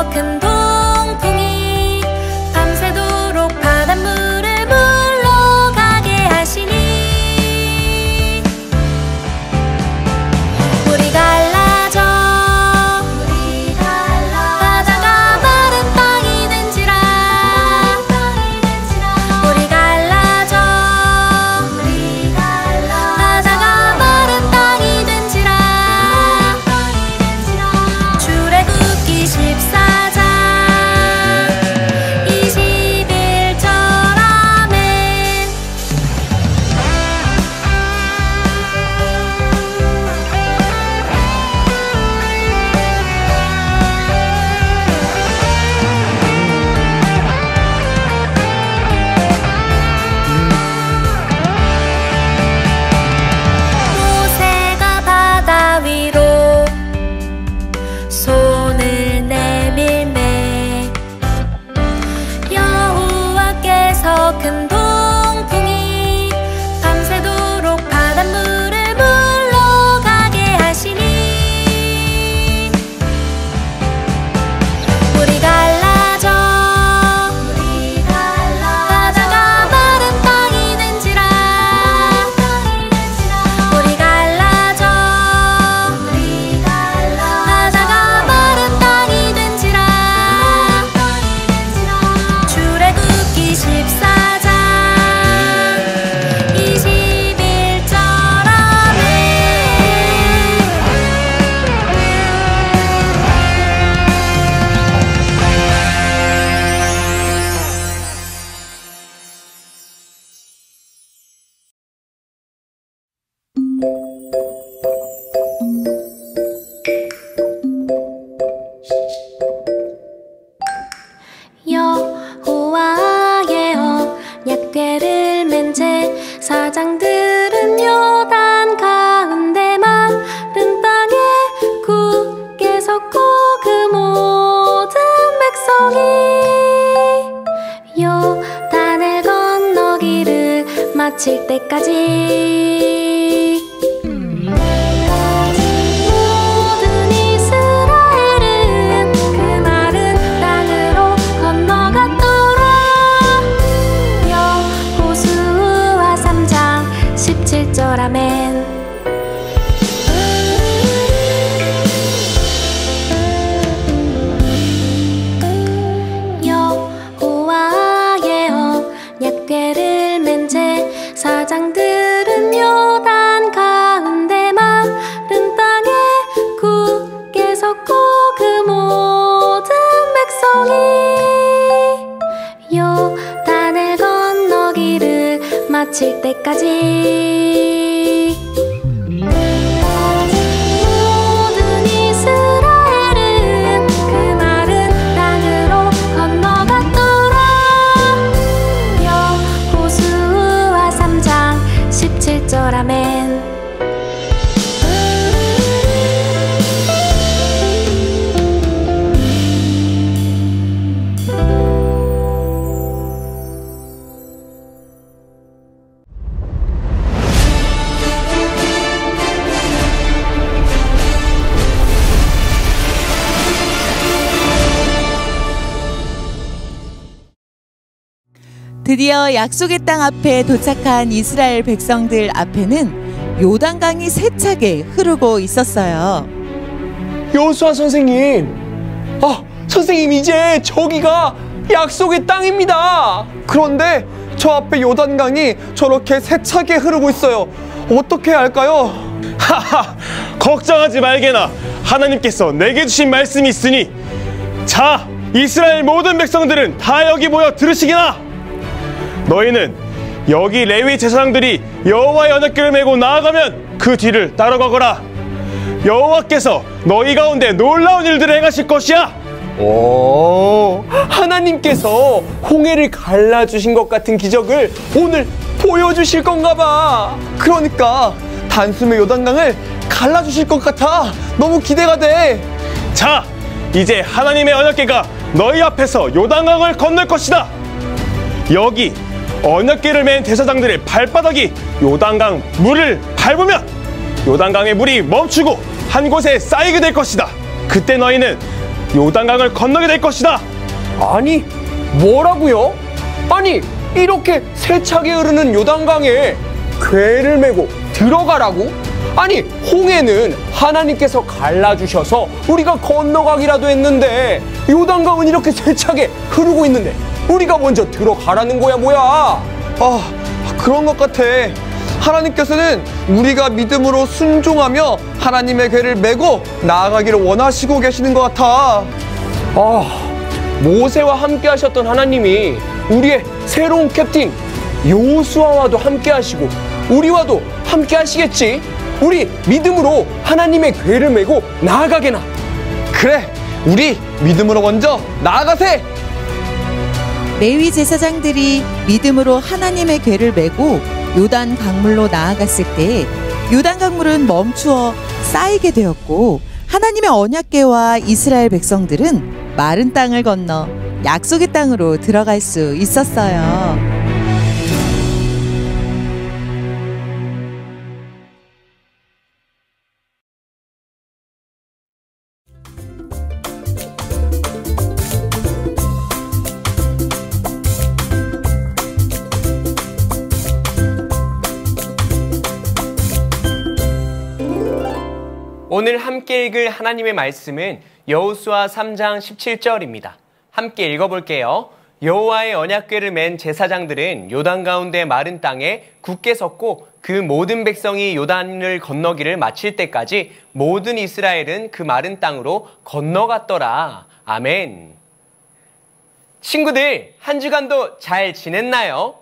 밖에서 큰 동풍이 밤새도록 바닷물을 물러가게 하시니 물이 갈라져 바다가 마른 땅이 된지라 물이 갈라져 바다가 마른 땅이 된지라 출애굽기 14장 21절 아멘. 모세가 바다 위로 손을 내밀매 여호와께서 큰 동풍이 밤새도록 바닷물을 물러가게 하시니 물이 갈라져 바다가 마른 땅이 된지라 물이 갈라져 바다가 마른 땅이 된지라 출애굽기 14장 21절 여호와의 언약궤를 맨 제사장들은 요단 가운데 마른 땅에 굳게 섰고 그 모든 백성이 요단을 건너기를 마칠 때까지 모든 이스라엘은 그 마른 땅으로 건너갔더라. 여호수아 3장 17절 아멘. 여호와의 언약궤를 맨 제사장들은 요단 가운데 마른 땅에 굳게 섰고 그 모든 백성이 요단을 건너기를 마칠 때까지 모든 이스라엘은 그 마른 땅으로 건너갔더라. 여호수아 3장 17절 아멘. 드디어 약속의 땅 앞에 도착한 이스라엘 백성들 앞에는 요단강이 세차게 흐르고 있었어요. 여호수아 선생님, 선생님 이제 저기가 약속의 땅입니다. 그런데 저 앞에 요단강이 저렇게 세차게 흐르고 있어요. 어떻게 해야 할까요? 하하, 걱정하지 말게나. 하나님께서 내게 주신 말씀이 있으니, 자, 이스라엘 모든 백성들은 다 여기 모여 들으시기나. 너희는 여기 레위 제사장들이 여호와의 언약궤를 메고 나아가면 그 뒤를 따라가거라. 여호와께서 너희 가운데 놀라운 일들을 행하실 것이야. 오, 하나님께서 홍해를 갈라주신 것 같은 기적을 오늘 보여주실 건가 봐. 그러니까 단숨에 요단강을 갈라주실 것 같아. 너무 기대가 돼. 자, 이제 하나님의 언약궤가 너희 앞에서 요단강을 건널 것이다. 여기 언약궤를 맨 제사장들의 발바닥이 요단강 물을 밟으면 요단강의 물이 멈추고 한 곳에 쌓이게 될 것이다. 그때 너희는 요단강을 건너게 될 것이다. 아니, 뭐라고요? 아니, 이렇게 세차게 흐르는 요단강에 궤를 메고 들어가라고? 아니, 홍해는 하나님께서 갈라주셔서 우리가 건너가기라도 했는데 요단강은 이렇게 세차게 흐르고 있는데 우리가 먼저 들어가라는 거야, 뭐야? 그런 것 같아. 하나님께서는 우리가 믿음으로 순종하며 하나님의 궤를 메고 나아가기를 원하시고 계시는 것 같아. 모세와 함께 하셨던 하나님이 우리의 새로운 캡틴 여호수아와도 함께 하시고 우리와도 함께 하시겠지. 우리 믿음으로 하나님의 궤를 메고 나아가게나. 그래, 우리 믿음으로 먼저 나아가세. 레위 제사장들이 믿음으로 하나님의 궤를 메고 요단 강물로 나아갔을 때 요단 강물은 멈추어 쌓이게 되었고 하나님의 언약궤와 이스라엘 백성들은 마른 땅을 건너 약속의 땅으로 들어갈 수 있었어요. 오늘 함께 읽을 하나님의 말씀은 여호수아 3장 17절입니다. 함께 읽어볼게요. 여호와의 언약궤를 맨 제사장들은 요단 가운데 마른 땅에 굳게 섰고 그 모든 백성이 요단을 건너기를 마칠 때까지 모든 이스라엘은 그 마른 땅으로 건너갔더라. 아멘. 친구들, 한 주간도 잘 지냈나요?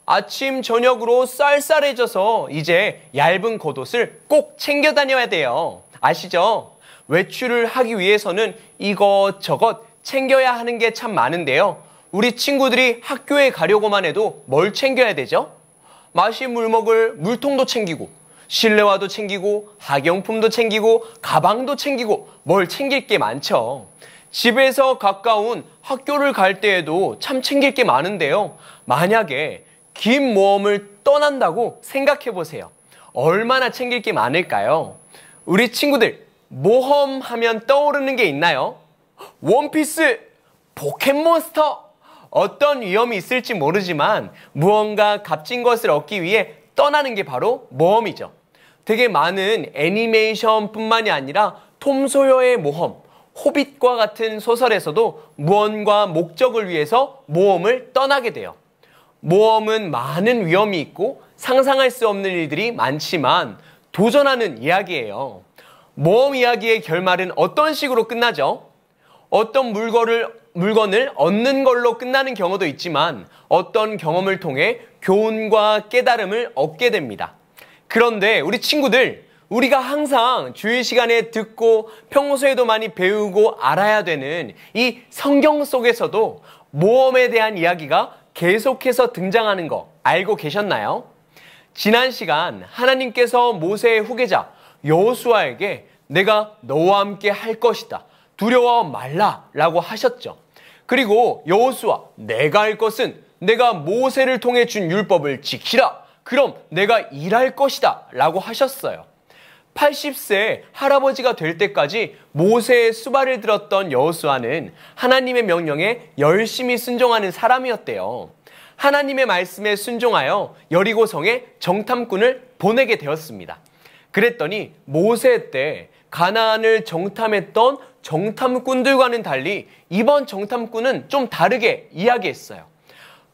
아침 저녁으로 쌀쌀해져서 이제 얇은 겉옷을 꼭 챙겨 다녀야 돼요. 아시죠? 외출을 하기 위해서는 이것저것 챙겨야 하는 게 참 많은데요. 우리 친구들이 학교에 가려고만 해도 뭘 챙겨야 되죠? 마실 물 먹을 물통도 챙기고 실내화도 챙기고 학용품도 챙기고 가방도 챙기고 뭘 챙길 게 많죠. 집에서 가까운 학교를 갈 때에도 참 챙길 게 많은데요. 만약에 긴 모험을 떠난다고 생각해 보세요. 얼마나 챙길 게 많을까요? 우리 친구들, 모험하면 떠오르는 게 있나요? 원피스, 포켓몬스터, 어떤 위험이 있을지 모르지만 무언가 값진 것을 얻기 위해 떠나는 게 바로 모험이죠. 되게 많은 애니메이션뿐만이 아니라 톰 소여의 모험, 호빗과 같은 소설에서도 무언가 목적을 위해서 모험을 떠나게 돼요. 모험은 많은 위험이 있고 상상할 수 없는 일들이 많지만 도전하는 이야기예요. 모험 이야기의 결말은 어떤 식으로 끝나죠? 어떤 물건을 얻는 걸로 끝나는 경우도 있지만 어떤 경험을 통해 교훈과 깨달음을 얻게 됩니다. 그런데 우리 친구들, 우리가 항상 주일 시간에 듣고 평소에도 많이 배우고 알아야 되는 이 성경 속에서도 모험에 대한 이야기가 계속해서 등장하는 거 알고 계셨나요? 지난 시간 하나님께서 모세의 후계자 여호수아에게 내가 너와 함께 할 것이다. 두려워 말라 라고 하셨죠. 그리고 여호수아, 내가 할 것은 내가 모세를 통해 준 율법을 지키라. 그럼 내가 일할 것이다 라고 하셨어요. 80세 할아버지가 될 때까지 모세의 수발을 들었던 여호수아는 하나님의 명령에 열심히 순종하는 사람이었대요. 하나님의 말씀에 순종하여 여리고성에 정탐꾼을 보내게 되었습니다. 그랬더니 모세 때 가나안을 정탐했던 정탐꾼들과는 달리 이번 정탐꾼은 좀 다르게 이야기했어요.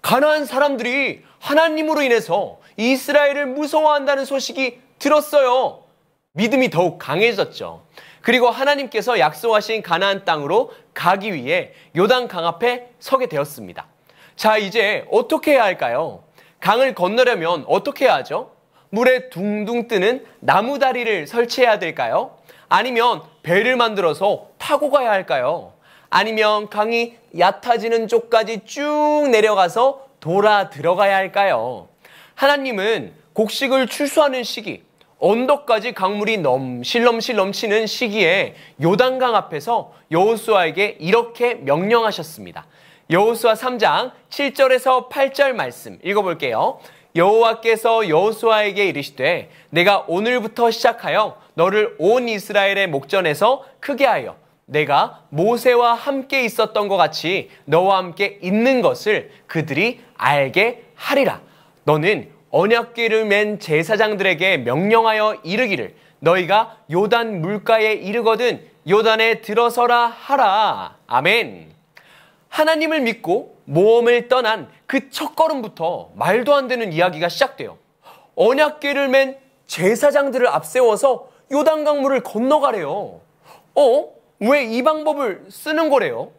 가나안 사람들이 하나님으로 인해서 이스라엘을 무서워한다는 소식이 들었어요. 믿음이 더욱 강해졌죠. 그리고 하나님께서 약속하신 가나안 땅으로 가기 위해 요단강 앞에 서게 되었습니다. 자, 이제 어떻게 해야 할까요? 강을 건너려면 어떻게 해야 하죠? 물에 둥둥 뜨는 나무 다리를 설치해야 될까요? 아니면 배를 만들어서 타고 가야 할까요? 아니면 강이 얕아지는 쪽까지 쭉 내려가서 돌아 들어가야 할까요? 하나님은 곡식을 추수하는 시기, 언덕까지 강물이 넘실넘실 넘치는 시기에 요단강 앞에서 여호수아에게 이렇게 명령하셨습니다. 여호수아 3장 7절에서 8절 말씀 읽어볼게요. 여호와께서 여호수아에게 이르시되 내가 오늘부터 시작하여 너를 온 이스라엘의 목전에서 크게 하여 내가 모세와 함께 있었던 것 같이 너와 함께 있는 것을 그들이 알게 하리라. 너는 언약궤를 맨 제사장들에게 명령하여 이르기를 너희가 요단 물가에 이르거든 요단에 들어서라 하라. 아멘. 하나님을 믿고 모험을 떠난 그 첫걸음부터 말도 안 되는 이야기가 시작돼요. 언약궤를 맨 제사장들을 앞세워서 요단강물을 건너가래요. 왜 이 방법을 쓰는 거래요?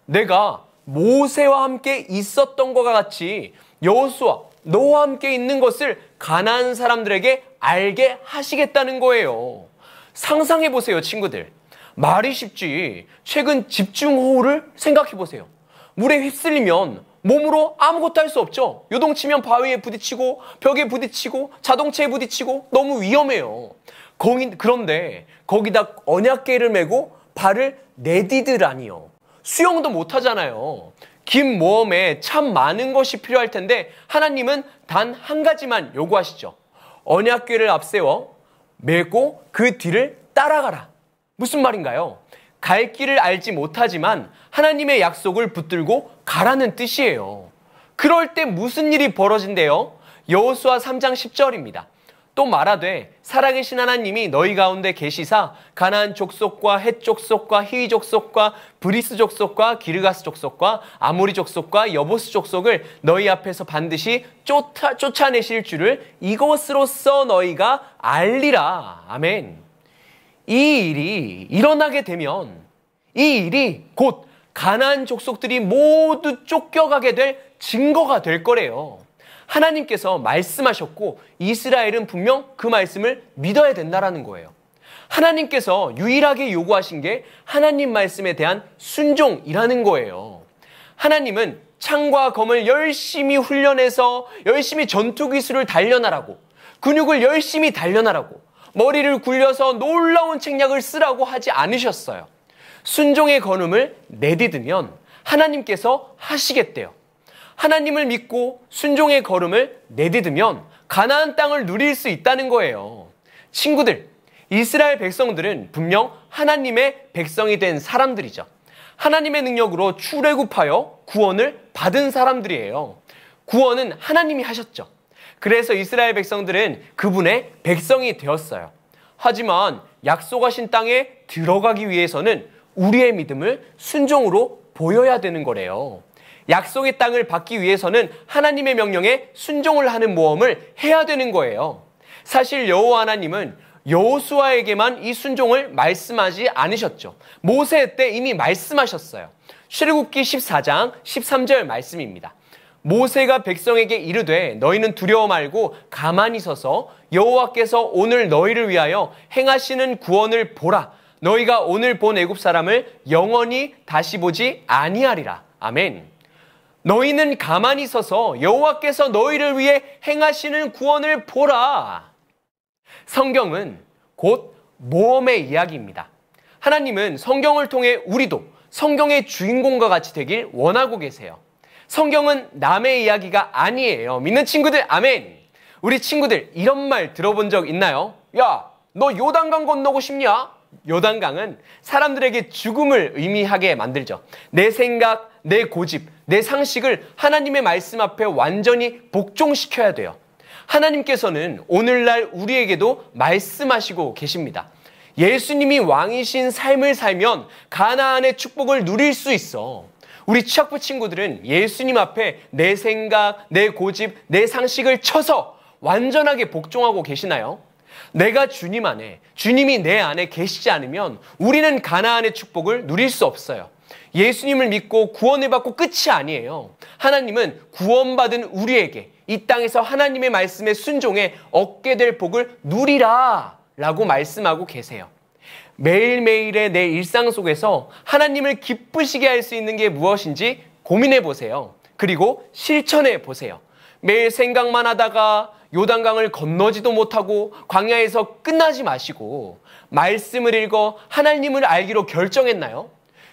내가 모세와 함께 있었던 것과 같이 여호수아 너와 함께 있는 것을 가나안 사람들에게 알게 하시겠다는 거예요. 상상해 보세요, 친구들. 말이 쉽지. 최근 집중호우를 생각해 보세요. 물에 휩쓸리면 몸으로 아무것도 할 수 없죠. 요동치면 바위에 부딪히고 벽에 부딪히고 자동차에 부딪히고 너무 위험해요. 그런데 거기다 언약궤를 메고 발을 내디드라니요. 수영도 못하잖아요. 긴 모험에 참 많은 것이 필요할 텐데 하나님은 단 한 가지만 요구하시죠. 언약궤를 앞세워 메고 그 뒤를 따라가라. 무슨 말인가요? 갈 길을 알지 못하지만 하나님의 약속을 붙들고 가라는 뜻이에요. 그럴 때 무슨 일이 벌어진대요? 여호수아 3장 10절입니다. 또 말하되 살아계신 하나님이 너희 가운데 계시사 가나안 족속과 헷 족속과 히위 족속과 브리스 족속과 기르가스 족속과 아모리 족속과 여보스 족속을 너희 앞에서 반드시 쫓아내실 줄을 이것으로써 너희가 알리라. 아멘. 이 일이 일어나게 되면 이 일이 곧 가나안 족속들이 모두 쫓겨가게 될 증거가 될 거래요. 하나님께서 말씀하셨고 이스라엘은 분명 그 말씀을 믿어야 된다라는 거예요. 하나님께서 유일하게 요구하신 게 하나님 말씀에 대한 순종이라는 거예요. 하나님은 창과 검을 열심히 훈련해서 열심히 전투 기술을 단련하라고, 근육을 열심히 단련하라고, 머리를 굴려서 놀라운 책략을 쓰라고 하지 않으셨어요. 순종의 걸음을 내디디면 하나님께서 하시겠대요. 하나님을 믿고 순종의 걸음을 내디디면 가나안 땅을 누릴 수 있다는 거예요. 친구들, 이스라엘 백성들은 분명 하나님의 백성이 된 사람들이죠. 하나님의 능력으로 출애굽하여 구원을 받은 사람들이에요. 구원은 하나님이 하셨죠. 그래서 이스라엘 백성들은 그분의 백성이 되었어요. 하지만 약속하신 땅에 들어가기 위해서는 우리의 믿음을 순종으로 보여야 되는 거래요. 약속의 땅을 받기 위해서는 하나님의 명령에 순종을 하는 모험을 해야 되는 거예요. 사실 여호와 하나님은 여호수아에게만 이 순종을 말씀하지 않으셨죠. 모세 때 이미 말씀하셨어요. 출애굽기 14장 13절 말씀입니다. 모세가 백성에게 이르되 너희는 두려워 말고 가만히 서서 여호와께서 오늘 너희를 위하여 행하시는 구원을 보라. 너희가 오늘 본 애굽 사람을 영원히 다시 보지 아니하리라. 아멘. 너희는 가만히 서서 여호와께서 너희를 위해 행하시는 구원을 보라. 성경은 곧 모험의 이야기입니다. 하나님은 성경을 통해 우리도 성경의 주인공과 같이 되길 원하고 계세요. 성경은 남의 이야기가 아니에요. 믿는 친구들, 아멘. 우리 친구들 이런 말 들어본 적 있나요? 야, 너 요단강 건너고 싶냐? 요단강은 사람들에게 죽음을 의미하게 만들죠. 내 생각, 내 고집, 내 상식을 하나님의 말씀 앞에 완전히 복종시켜야 돼요. 하나님께서는 오늘날 우리에게도 말씀하시고 계십니다. 예수님이 왕이신 삶을 살면 가나안의 축복을 누릴 수 있어. 우리 취학부 친구들은 예수님 앞에 내 생각, 내 고집, 내 상식을 쳐서 완전하게 복종하고 계시나요? 내가 주님 안에, 주님이 내 안에 계시지 않으면 우리는 가나안의 축복을 누릴 수 없어요. 예수님을 믿고 구원을 받고 끝이 아니에요. 하나님은 구원받은 우리에게 이 땅에서 하나님의 말씀에 순종해 얻게 될 복을 누리라 라고 말씀하고 계세요. 매일매일의 내 일상 속에서 하나님을 기쁘시게 할 수 있는 게 무엇인지 고민해 보세요. 그리고 실천해 보세요. 매일 생각만 하다가 요단강을 건너지도 못하고 광야에서 끝나지 마시고 말씀을 읽어 하나님을 알기로 결정했나요?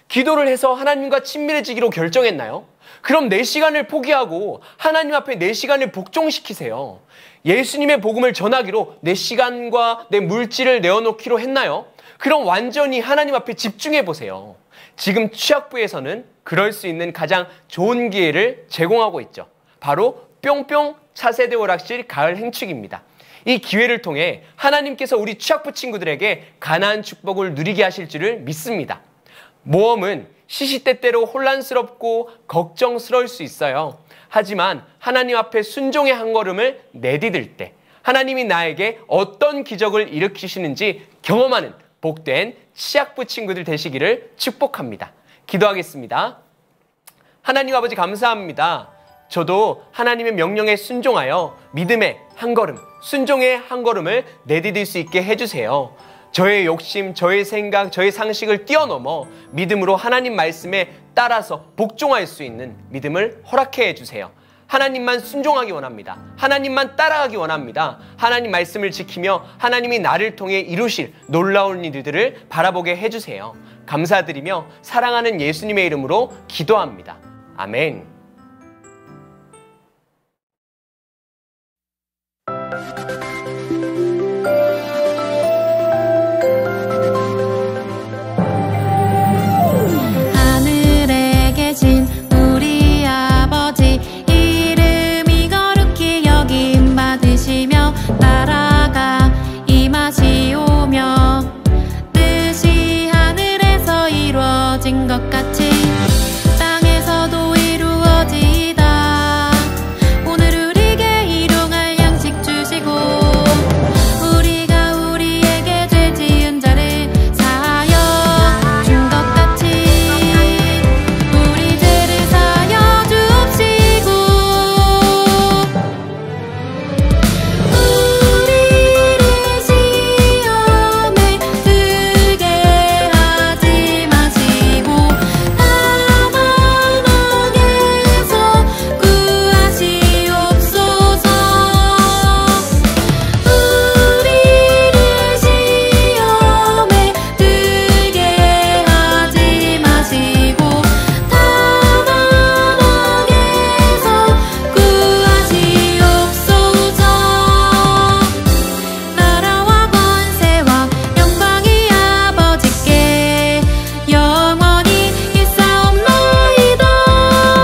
기도를 해서 하나님과 친밀해지기로 결정했나요? 그럼 내 시간을 포기하고 하나님 앞에 내 시간을 복종시키세요. 예수님의 복음을 전하기로 내 시간과 내 물질을 내어놓기로 했나요? 그럼 완전히 하나님 앞에 집중해 보세요. 지금 취학부에서는 그럴 수 있는 가장 좋은 기회를 제공하고 있죠. 바로 뿅뿅 차세대 오락실 가을 행축입니다. 이 기회를 통해 하나님께서 우리 취학부 친구들에게 가나안 축복을 누리게 하실 줄을 믿습니다. 모험은 시시때때로 혼란스럽고 걱정스러울 수 있어요. 하지만 하나님 앞에 순종의 한 걸음을 내디딜 때 하나님이 나에게 어떤 기적을 일으키시는지 경험하는 복된 취학부 친구들 되시기를 축복합니다. 기도하겠습니다. 하나님 아버지 감사합니다. 저도 하나님의 명령에 순종하여 믿음의 한 걸음, 순종의 한 걸음을 내디딜 수 있게 해주세요. 저의 욕심, 저의 생각, 저의 상식을 뛰어넘어 믿음으로 하나님 말씀에 따라서 복종할 수 있는 믿음을 허락해 주세요. 하나님만 순종하기 원합니다. 하나님만 따라가기 원합니다. 하나님 말씀을 지키며 하나님이 나를 통해 이루실 놀라운 일들을 바라보게 해주세요. 감사드리며 사랑하는 예수님의 이름으로 기도합니다. 아멘. 하늘에 계신 우리 아버지 이름이 거룩히 여김 받으시며 나라가 임하시오며 뜻이 하늘에서 이루어진 것 같이 땅에서도 이루어지이다. 오늘 우리에게 일용할 양식 주시고 우리가 우리에게 죄 지은 자를 사하여 준 것 같이 우리 죄를 사하여 주옵시고 우리를 시험에 들게 하지 마시고 다만 악에서 구하시옵소서. 우리를 시험에 들게 하지 마시고 다만 악에서 구하시옵소서. 나라와 권세와 영광이 아버지께 영원히 있사옵나이다. 아멘.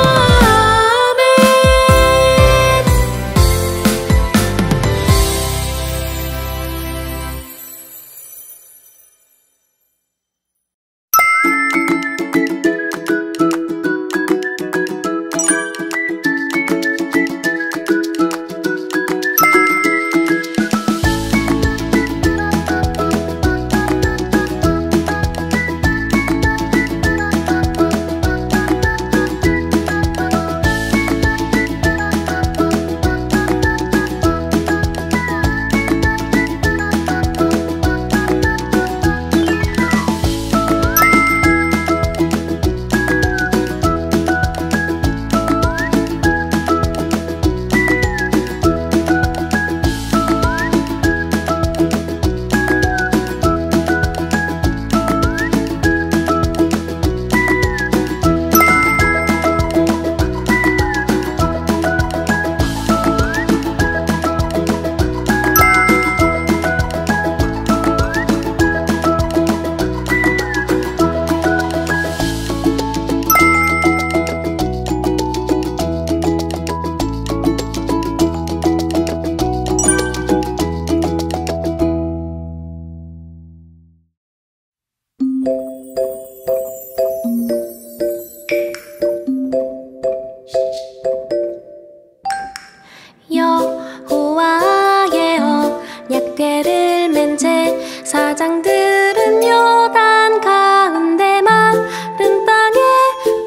여호와의 언약궤를 맨 제사장들은 요단 가운데 마른 땅에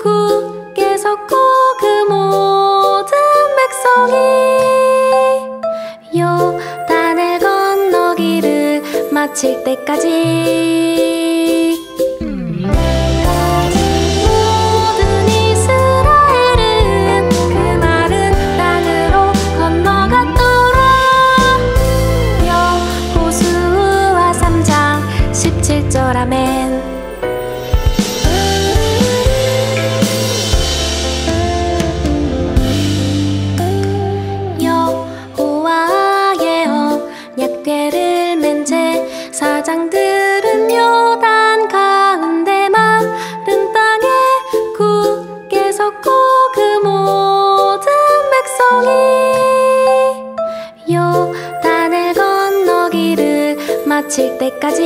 굳게 섰고 그 모든 백성이 요단을 건너기를 마칠 때까지 모든 이스라엘은 그 마른 땅으로 건너갔더라. 여호수아 3장 17절 아멘. 여호와의 언약궤를 맨 제사장들은 그칠 때까지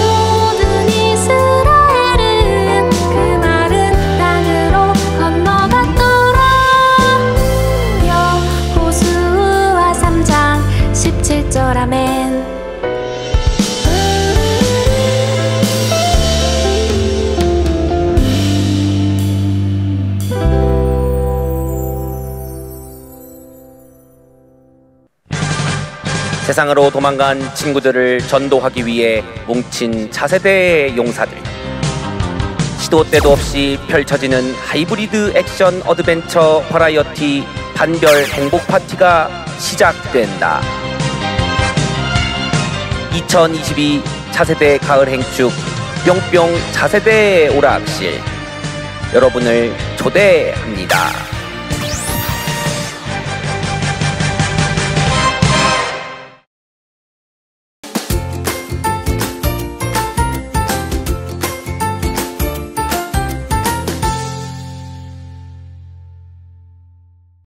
모든 이스라엘은 그 마른 땅으로 건너갔더라. 여호수아 3장 17절 아멘. 세상으로 도망간 친구들을 전도하기 위해 뭉친 차세대의 용사들. 시도 때도 없이 펼쳐지는 하이브리드 액션 어드벤처 버라이어티 반별 행복 파티가 시작된다. 2022 차세대 가을 행축 뿅뿅 차세대 오락실 여러분을 초대합니다.